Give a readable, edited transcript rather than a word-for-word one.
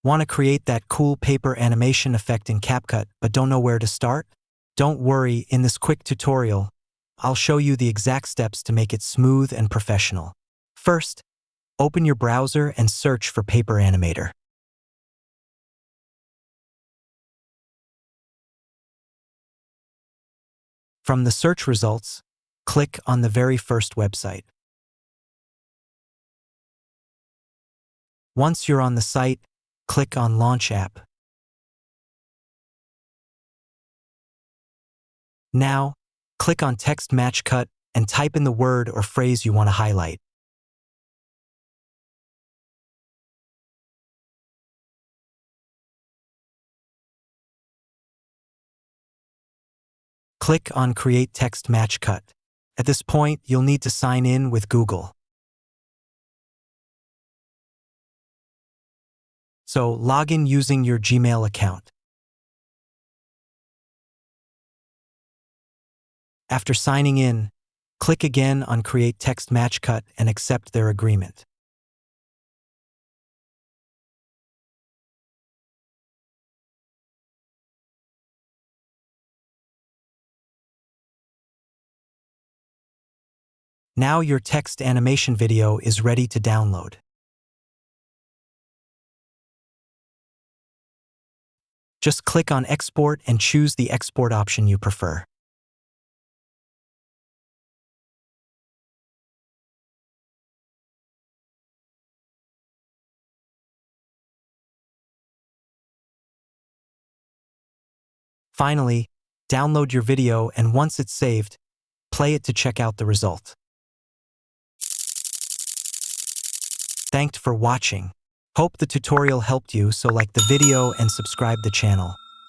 Want to create that cool paper animation effect in CapCut but don't know where to start? Don't worry, in this quick tutorial, I'll show you the exact steps to make it smooth and professional. First, open your browser and search for Paper Animator. From the search results, click on the very first website. Once you're on the site, click on Launch App. Now, click on Text Match Cut and type in the word or phrase you want to highlight. Click on Create Text Match Cut. At this point, you'll need to sign in with Google. So, log in using your Gmail account. After signing in, click again on Create Text Match Cut and accept their agreement. Now your text animation video is ready to download. Just click on Export and choose the export option you prefer. Finally, download your video and once it's saved, play it to check out the result. Thanks for watching. Hope the tutorial helped you, so like the video and subscribe the channel.